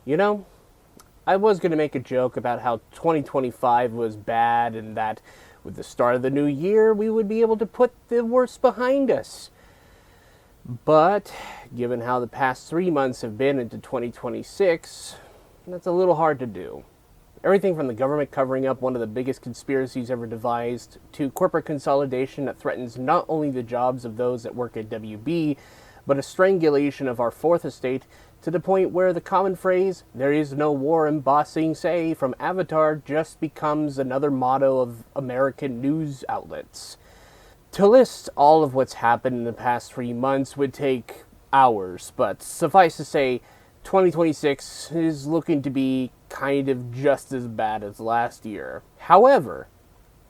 You know, I was going to make a joke about how 2025 was bad and that with the start of the new year, we would be able to put the worst behind us. But given how the past 3 months have been into 2026, that's a little hard to do. Everything from the government covering up one of the biggest conspiracies ever devised, to corporate consolidation that threatens not only the jobs of those that work at WB, but a strangulation of our fourth estate, to the point where the common phrase, "there is no war in Ba Sing Se" from Avatar just becomes another motto of American news outlets. To list all of what's happened in the past 3 months would take hours, but suffice to say, 2026 is looking to be kind of just as bad as last year. However,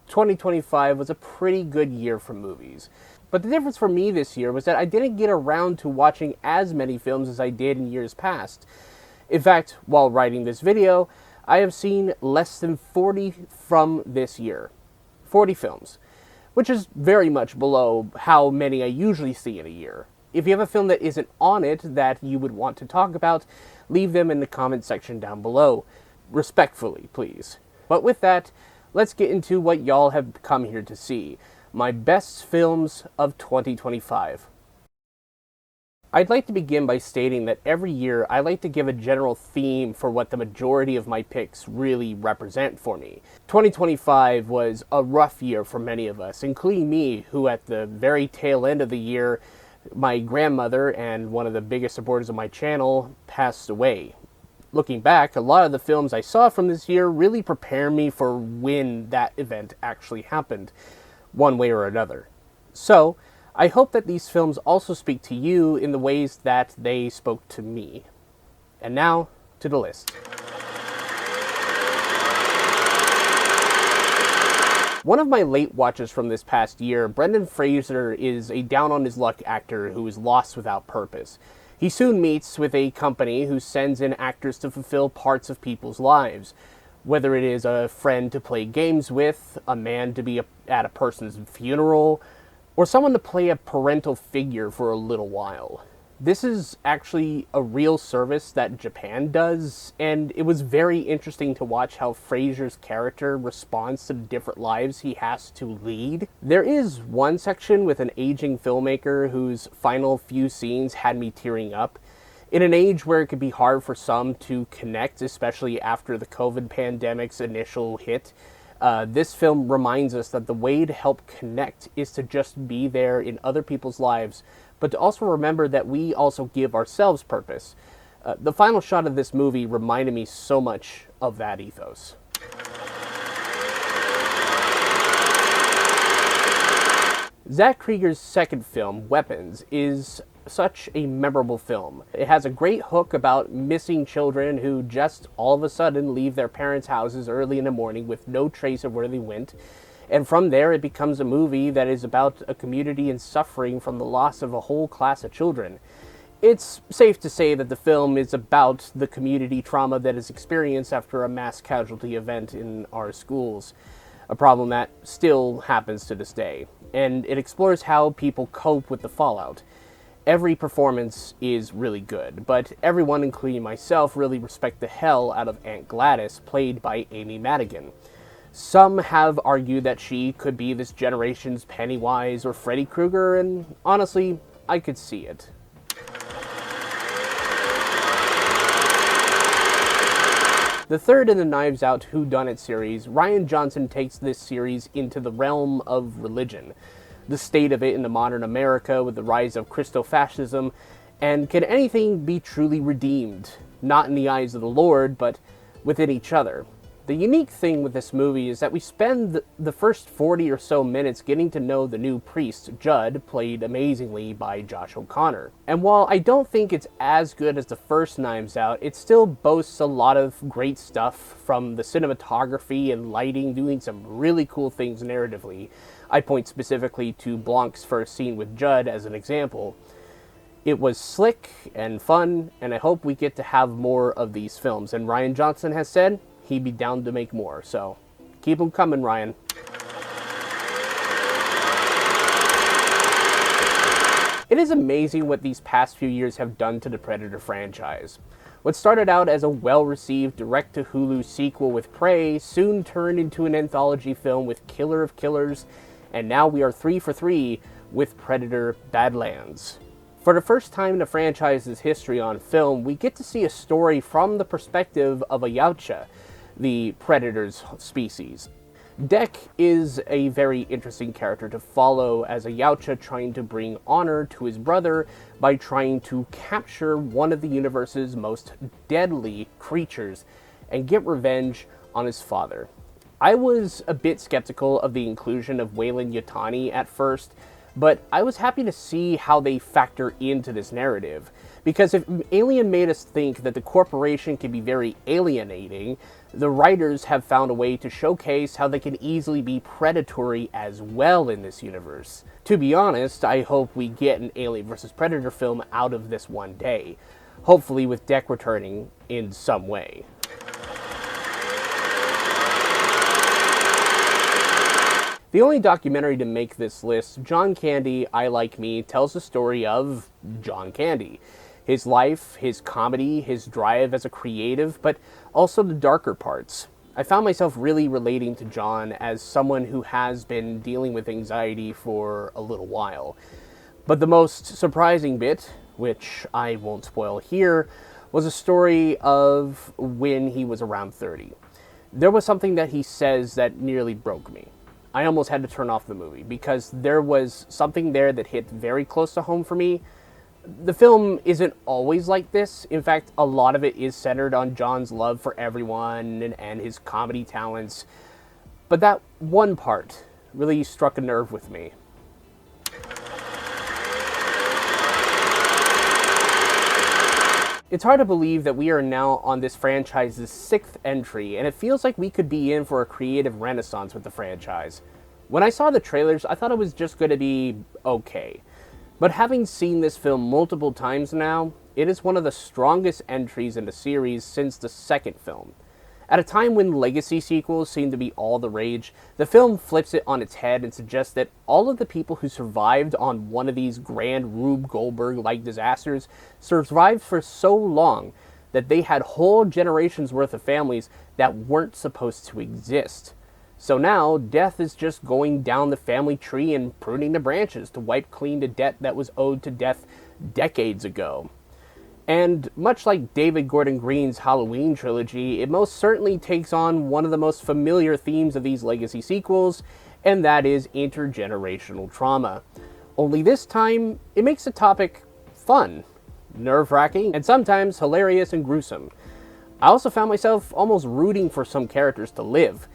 2025 was a pretty good year for movies. But the difference for me this year was that I didn't get around to watching as many films as I did in years past. In fact, while writing this video, I have seen less than 40 from this year. 40 films, which is very much below how many I usually see in a year. If you have a film that isn't on it that you would want to talk about, leave them in the comment section down below. Respectfully, please. But with that, let's get into what y'all have come here to see. My best films of 2025. I'd like to begin by stating that every year I like to give a general theme for what the majority of my picks really represent for me. 2025 was a rough year for many of us, including me, who at the very tail end of the year, my grandmother and one of the biggest supporters of my channel passed away. Looking back, a lot of the films I saw from this year really prepare me for when that event actually happened, one way or another. So, I hope that these films also speak to you in the ways that they spoke to me. And now, to the list. One of my late watches from this past year, Brendan Fraser is a down-on-his-luck actor who is lost without purpose. He soon meets with a company who sends in actors to fulfill parts of people's lives. Whether it is a friend to play games with, a man to be at a person's funeral, or someone to play a parental figure for a little while. This is actually a real service that Japan does, and it was very interesting to watch how Fraser's character responds to the different lives he has to lead. There is one section with an aging filmmaker whose final few scenes had me tearing up. In an age where it could be hard for some to connect, especially after the COVID pandemic's initial hit, this film reminds us that the way to help connect is to just be there in other people's lives, but to also remember that we also give ourselves purpose. The final shot of this movie reminded me so much of that ethos. Zach Krieger's second film, Weapons, is such a memorable film. It has a great hook about missing children who just all of a sudden leave their parents' houses early in the morning with no trace of where they went. And from there, it becomes a movie that is about a community in suffering from the loss of a whole class of children. It's safe to say that the film is about the community trauma that is experienced after a mass casualty event in our schools, a problem that still happens to this day. And it explores how people cope with the fallout. Every performance is really good, but everyone, including myself, really respect the hell out of Aunt Gladys, played by Amy Madigan. Some have argued that she could be this generation's Pennywise or Freddy Krueger, and honestly, I could see it. The third in the Knives Out Whodunit series, Rian Johnson takes this series into the realm of religion, the state of it in the modern America with the rise of Christofascism, and can anything be truly redeemed? Not in the eyes of the Lord, but within each other. The unique thing with this movie is that we spend the first 40 or so minutes getting to know the new priest, Judd, played amazingly by Josh O'Connor. And while I don't think it's as good as the first Knives Out, it still boasts a lot of great stuff, from the cinematography and lighting doing some really cool things narratively. I point specifically to Blanc's first scene with Judd as an example. It was slick and fun, and I hope we get to have more of these films. And Rian Johnson has said he'd be down to make more, so keep them coming, Ryan. It is amazing what these past few years have done to the Predator franchise. What started out as a well-received direct-to-Hulu sequel with Prey soon turned into an anthology film with Killer of Killers, and now we are 3 for 3 with Predator Badlands. For the first time in the franchise's history on film, we get to see a story from the perspective of a Yautja, the Predator's species. Dek is a very interesting character to follow as a Yautja trying to bring honor to his brother by trying to capture one of the universe's most deadly creatures and get revenge on his father. I was a bit skeptical of the inclusion of Weyland-Yutani at first, but I was happy to see how they factor into this narrative. Because if Alien made us think that the corporation can be very alienating, the writers have found a way to showcase how they can easily be predatory as well in this universe. To be honest, I hope we get an Alien vs. Predator film out of this one day, hopefully with Dek returning in some way. The only documentary to make this list, John Candy, I Like Me, tells the story of John Candy. His life, his comedy, his drive as a creative, but also the darker parts. I found myself really relating to John as someone who has been dealing with anxiety for a little while. But the most surprising bit, which I won't spoil here, was a story of when he was around 30. There was something that he says that nearly broke me. I almost had to turn off the movie because there was something there that hit very close to home for me. The film isn't always like this. In fact, a lot of it is centered on John's love for everyone and his comedy talents. But that one part really struck a nerve with me. It's hard to believe that we are now on this franchise's 6th entry, and it feels like we could be in for a creative renaissance with the franchise. When I saw the trailers, I thought it was just going to be okay. But having seen this film multiple times now, it is one of the strongest entries in the series since the second film. At a time when legacy sequels seem to be all the rage, the film flips it on its head and suggests that all of the people who survived on one of these grand Rube Goldberg-like disasters survived for so long that they had whole generations worth of families that weren't supposed to exist. So now, death is just going down the family tree and pruning the branches to wipe clean the debt that was owed to death decades ago. And much like David Gordon Green's Halloween trilogy, it most certainly takes on one of the most familiar themes of these legacy sequels, and that is intergenerational trauma. Only this time, it makes the topic fun, nerve-wracking, and sometimes hilarious and gruesome. I also found myself almost rooting for some characters to live,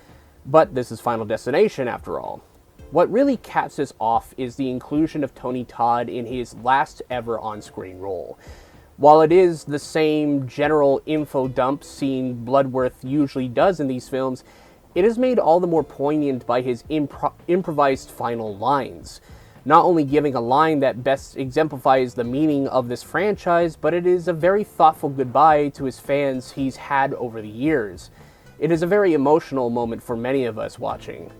but this is Final Destination after all. What really caps this off is the inclusion of Tony Todd in his last ever on-screen role. While it is the same general info dump scene Bloodworth usually does in these films, it is made all the more poignant by his improvised final lines. Not only giving a line that best exemplifies the meaning of this franchise, but it is a very thoughtful goodbye to his fans he's had over the years. It is a very emotional moment for many of us watching.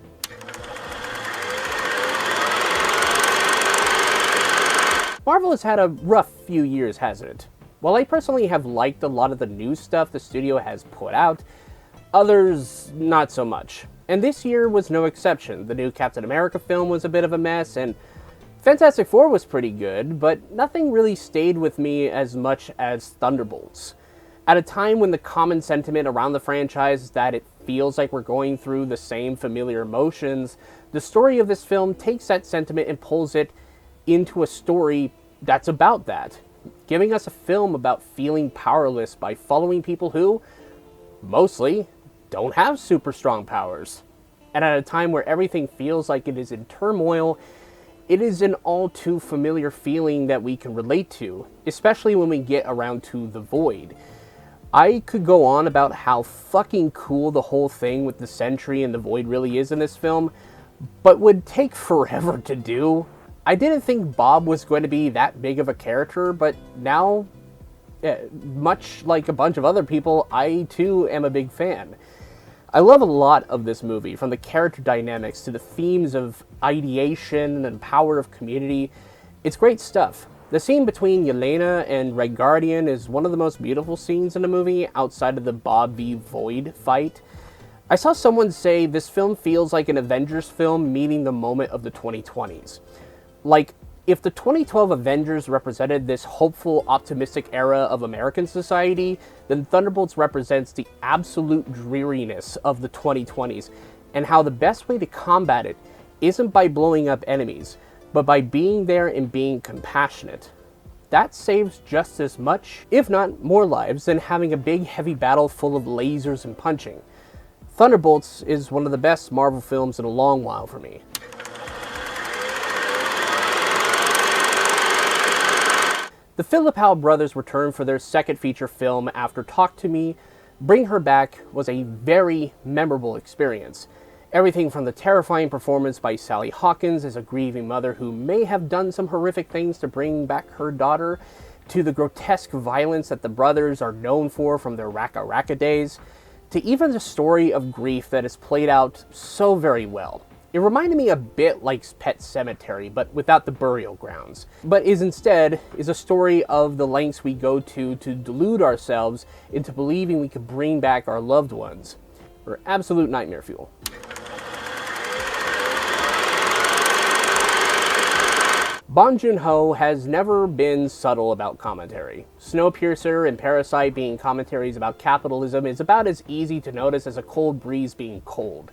Marvel has had a rough few years, hasn't it? While I personally have liked a lot of the new stuff the studio has put out, others not so much. And this year was no exception. The new Captain America film was a bit of a mess, and Fantastic Four was pretty good, but nothing really stayed with me as much as Thunderbolts. At a time when the common sentiment around the franchise is that it feels like we're going through the same familiar emotions, the story of this film takes that sentiment and pulls it into a story that's about that, giving us a film about feeling powerless by following people who, mostly, don't have super strong powers. And at a time where everything feels like it is in turmoil, it is an all too familiar feeling that we can relate to, especially when we get around to The Void. I could go on about how fucking cool the whole thing with the Sentry and the Void really is in this film, but would take forever to do. I didn't think Bob was going to be that big of a character, but now, much like a bunch of other people, I too am a big fan. I love a lot of this movie, from the character dynamics to the themes of ideation and power of community. It's great stuff. The scene between Yelena and Red Guardian is one of the most beautiful scenes in the movie outside of the Bob v. Void fight. I saw someone say this film feels like an Avengers film meeting the moment of the 2020s. Like, if the 2012 Avengers represented this hopeful, optimistic era of American society, then Thunderbolts represents the absolute dreariness of the 2020s, and how the best way to combat it isn't by blowing up enemies, but by being there and being compassionate. That saves just as much, if not more lives, than having a big heavy battle full of lasers and punching. Thunderbolts is one of the best Marvel films in a long while for me. The Philippou brothers returned for their second feature film after Talk to Me. Bring Her Back was a very memorable experience. Everything from the terrifying performance by Sally Hawkins as a grieving mother who may have done some horrific things to bring back her daughter, to the grotesque violence that the brothers are known for from their Raka Raka days, to even the story of grief that is played out so very well. It reminded me a bit like Pet Sematary, but without the burial grounds. But instead is a story of the lengths we go to delude ourselves into believing we could bring back our loved ones. Or absolute nightmare fuel. Bong Joon-ho has never been subtle about commentary. Snowpiercer and Parasite being commentaries about capitalism is about as easy to notice as a cold breeze being cold.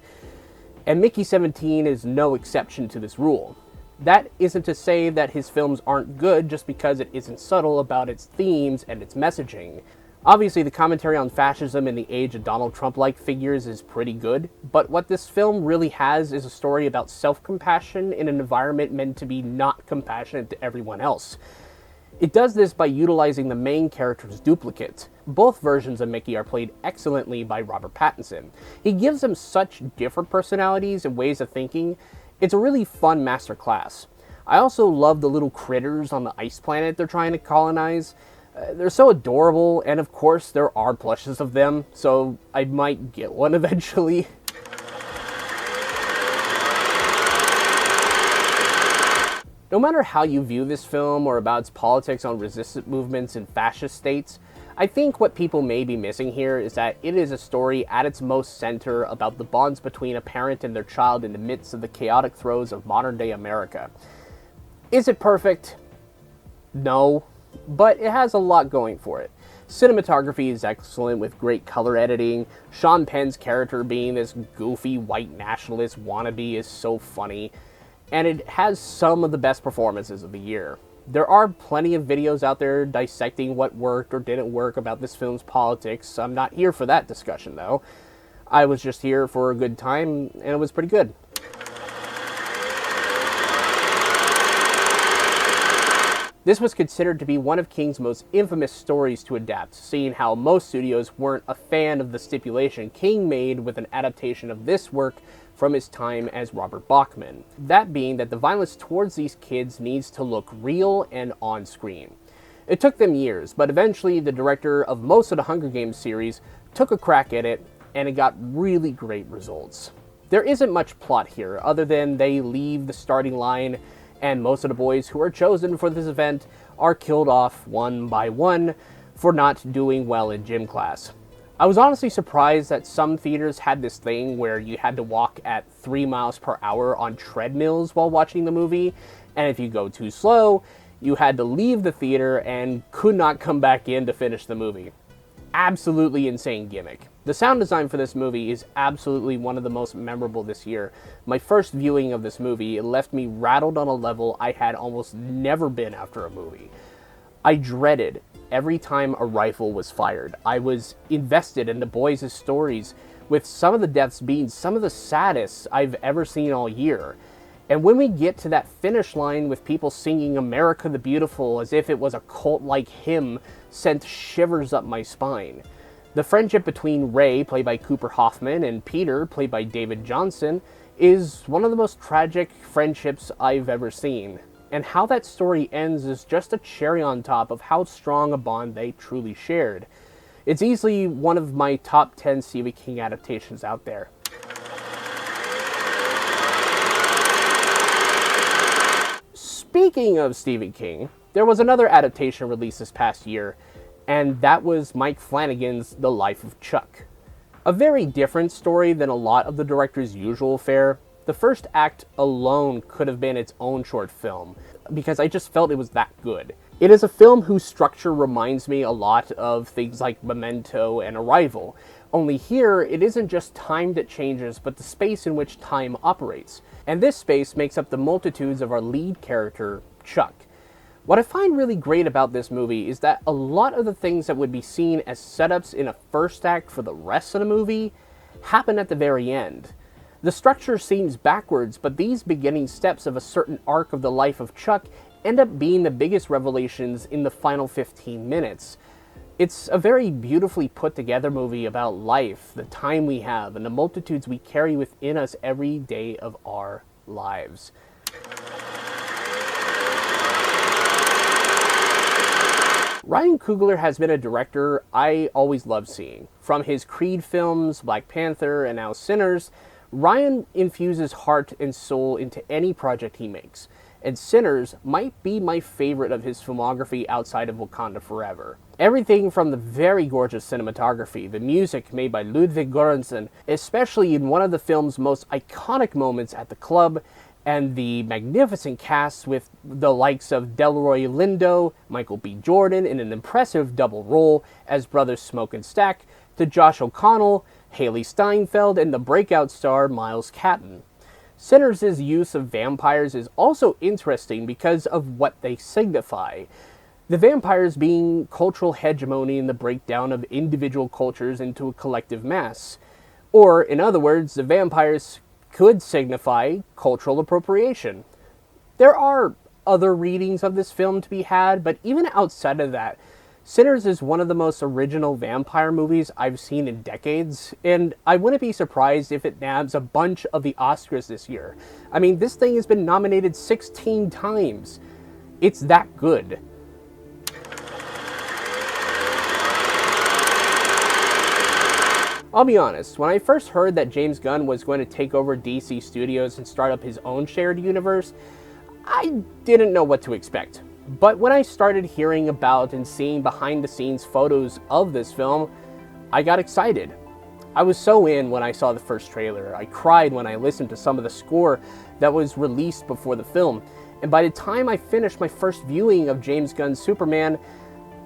And Mickey 17 is no exception to this rule. That isn't to say that his films aren't good just because it isn't subtle about its themes and its messaging. Obviously, the commentary on fascism in the age of Donald Trump-like figures is pretty good, but what this film really has is a story about self-compassion in an environment meant to be not compassionate to everyone else. It does this by utilizing the main character's duplicate. Both versions of Mickey are played excellently by Robert Pattinson. He gives them such different personalities and ways of thinking. It's a really fun masterclass. I also love the little critters on the ice planet they're trying to colonize. They're so adorable, and of course there are plushes of them, so I might get one eventually. No matter how you view this film or about its politics on resistance movements in fascist states, I think what people may be missing here is that it is a story at its most center about the bonds between a parent and their child in the midst of the chaotic throes of modern-day America. Is it perfect? No. But it has a lot going for it. Cinematography is excellent with great color editing. Sean Penn's character being this goofy white nationalist wannabe is so funny. And it has some of the best performances of the year. There are plenty of videos out there dissecting what worked or didn't work about this film's politics. I'm not here for that discussion though. I was just here for a good time, and it was pretty good. This was considered to be one of King's most infamous stories to adapt, seeing how most studios weren't a fan of the stipulation King made with an adaptation of this work from his time as Robert Bachman. That being that the violence towards these kids needs to look real and on-screen. It took them years, but eventually the director of most of the Hunger Games series took a crack at it, and it got really great results. There isn't much plot here, other than they leave the starting line and most of the boys who are chosen for this event are killed off one by one for not doing well in gym class. I was honestly surprised that some theaters had this thing where you had to walk at 3 miles per hour on treadmills while watching the movie, and if you go too slow, you had to leave the theater and could not come back in to finish the movie. Absolutely insane gimmick. The sound design for this movie is absolutely one of the most memorable this year. My first viewing of this movie, it left me rattled on a level I had almost never been after a movie. I dreaded every time a rifle was fired. I was invested in the boys' stories, with some of the deaths being some of the saddest I've ever seen all year. And when we get to that finish line with people singing America the Beautiful as if it was a cult-like hymn, sent shivers up my spine. The friendship between Ray, played by Cooper Hoffman, and Peter, played by David Johnson, is one of the most tragic friendships I've ever seen. And how that story ends is just a cherry on top of how strong a bond they truly shared. It's easily one of my top 10 Stephen King adaptations out there. Speaking of Stephen King, there was another adaptation released this past year, and that was Mike Flanagan's The Life of Chuck. A very different story than a lot of the director's usual fare. The first act alone could have been its own short film, because I just felt it was that good. It is a film whose structure reminds me a lot of things like Memento and Arrival, only here it isn't just time that changes, but the space in which time operates. And this space makes up the multitudes of our lead character, Chuck. What I find really great about this movie is that a lot of the things that would be seen as setups in a first act for the rest of the movie happen at the very end. The structure seems backwards, but these beginning steps of a certain arc of the life of Chuck end up being the biggest revelations in the final 15 minutes. It's a very beautifully put together movie about life, the time we have, and the multitudes we carry within us every day of our lives. Ryan Coogler has been a director I always loved seeing. From his Creed films, Black Panther, and now Sinners, Ryan infuses heart and soul into any project he makes, and Sinners might be my favorite of his filmography outside of Wakanda Forever. Everything from the very gorgeous cinematography, the music made by Ludwig Göransson, especially in one of the film's most iconic moments at the club, and the magnificent cast with the likes of Delroy Lindo, Michael B. Jordan in an impressive double role as brothers Smoke and Stack, to Josh O'Connell, Haley Steinfeld, and the breakout star Miles Catton. Sinners' use of vampires is also interesting because of what they signify. The vampires being cultural hegemony and the breakdown of individual cultures into a collective mass. Or, in other words, the vampires could signify cultural appropriation. There are other readings of this film to be had, but even outside of that, Sinners is one of the most original vampire movies I've seen in decades, and I wouldn't be surprised if it nabs a bunch of the Oscars this year. I mean, this thing has been nominated 16 times. It's that good. I'll be honest, when I first heard that James Gunn was going to take over DC Studios and start up his own shared universe, I didn't know what to expect. But when I started hearing about and seeing behind-the-scenes photos of this film, I got excited. I was so in when I saw the first trailer. I cried when I listened to some of the score that was released before the film. And by the time I finished my first viewing of James Gunn's Superman,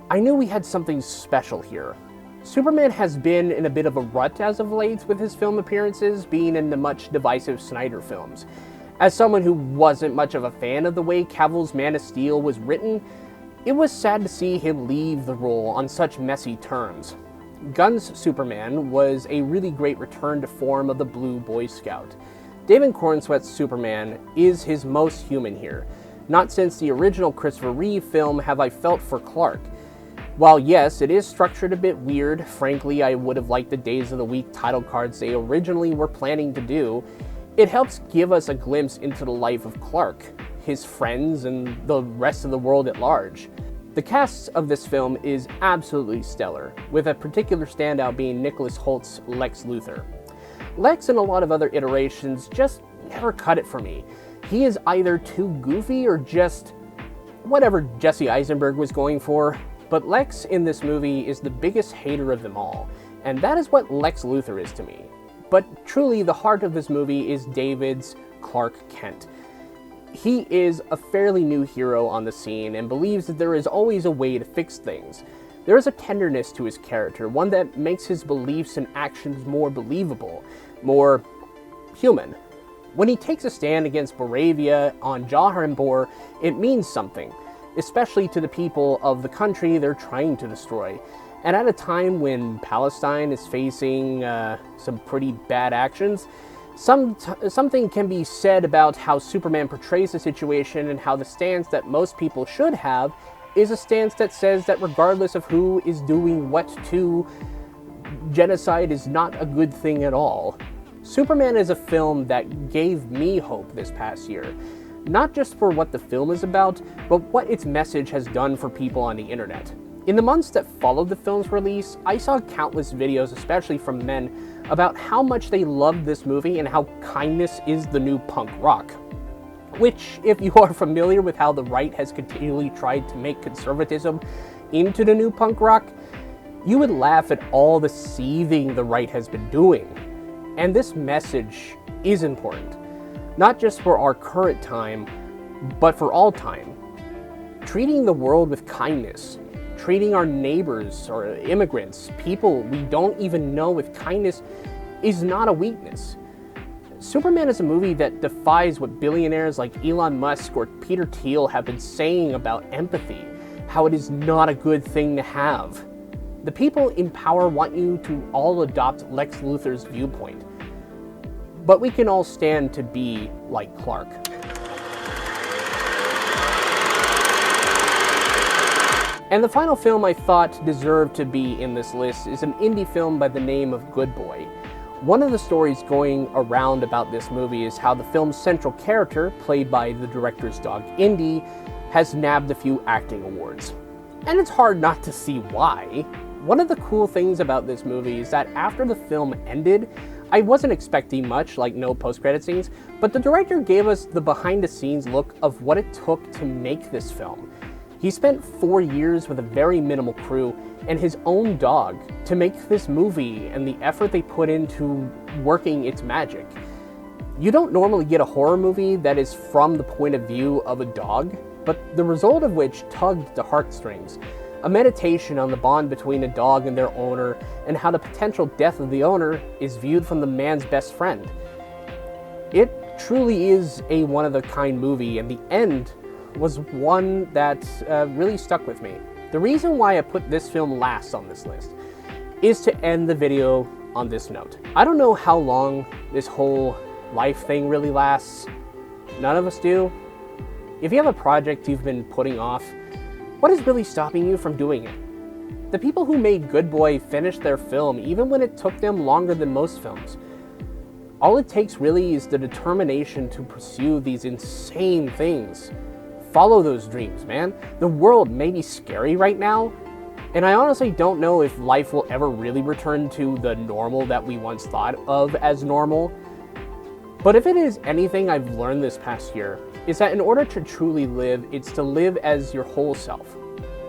I knew we had something special here. Superman has been in a bit of a rut as of late with his film appearances, being in the much divisive Snyder films. As someone who wasn't much of a fan of the way Cavill's Man of Steel was written, it was sad to see him leave the role on such messy terms. Gunn's Superman was a really great return to form of the Blue Boy Scout. David Cornsweet's Superman is his most human here. Not since the original Christopher Reeve film have I felt for Clark. While yes, it is structured a bit weird, frankly I would have liked the Days of the Week title cards they originally were planning to do, it helps give us a glimpse into the life of Clark, his friends, and the rest of the world at large. The cast of this film is absolutely stellar, with a particular standout being Nicholas Holt's Lex Luthor. Lex and a lot of other iterations just never cut it for me. He is either too goofy or just whatever Jesse Eisenberg was going for, but Lex in this movie is the biggest hater of them all, and that is what Lex Luthor is to me. But truly, the heart of this movie is David's Clark Kent. He is a fairly new hero on the scene and believes that there is always a way to fix things. There is a tenderness to his character, one that makes his beliefs and actions more believable, more human. When he takes a stand against Moravia on Jaharimbor, it means something, especially to the people of the country they're trying to destroy. And at a time when Palestine is facing some pretty bad actions, something can be said about how Superman portrays the situation and how the stance that most people should have is a stance that says that regardless of who is doing what to, genocide is not a good thing at all. Superman is a film that gave me hope this past year, not just for what the film is about, but what its message has done for people on the internet. In the months that followed the film's release, I saw countless videos, especially from men, about how much they loved this movie and how kindness is the new punk rock. which, if you are familiar with how the right has continually tried to make conservatism into the new punk rock, you would laugh at all the seething the right has been doing. And this message is important, not just for our current time, but for all time. Treating the world with kindness, treating our neighbors or immigrants, people we don't even know with kindness, is not a weakness. Superman is a movie that defies what billionaires like Elon Musk or Peter Thiel have been saying about empathy, how it is not a good thing to have. The people in power want you to all adopt Lex Luthor's viewpoint, but we can all stand to be like Clark. And the final film I thought deserved to be in this list is an indie film by the name of Good Boy. One of the stories going around about this movie is how the film's central character, played by the director's dog Indy, has nabbed a few acting awards. And it's hard not to see why. One of the cool things about this movie is that after the film ended, I wasn't expecting much, like no post-credit scenes, but the director gave us the behind-the-scenes look of what it took to make this film. He spent 4 years with a very minimal crew and his own dog to make this movie and the effort they put into working its magic. You don't normally get a horror movie that is from the point of view of a dog, but the result of which tugged the heartstrings. A meditation on the bond between a dog and their owner, and how the potential death of the owner is viewed from the man's best friend. It truly is a one-of-a-kind movie, and the end was one that really stuck with me. The reason why I put this film last on this list is to end the video on this note. I don't know how long this whole life thing really lasts. None of us do. If you have a project you've been putting off, what is really stopping you from doing it? The people who made Good Boy finished their film even when it took them longer than most films. All it takes really is the determination to pursue these insane things. Follow those dreams, man. The world may be scary right now, and I honestly don't know if life will ever really return to the normal that we once thought of as normal. But if it is anything I've learned this past year, is that in order to truly live, it's to live as your whole self.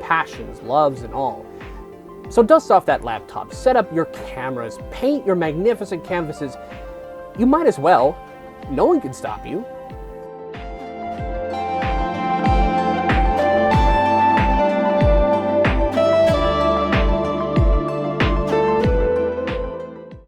Passions, loves, and all. So dust off that laptop, set up your cameras, paint your magnificent canvases. You might as well. No one can stop you.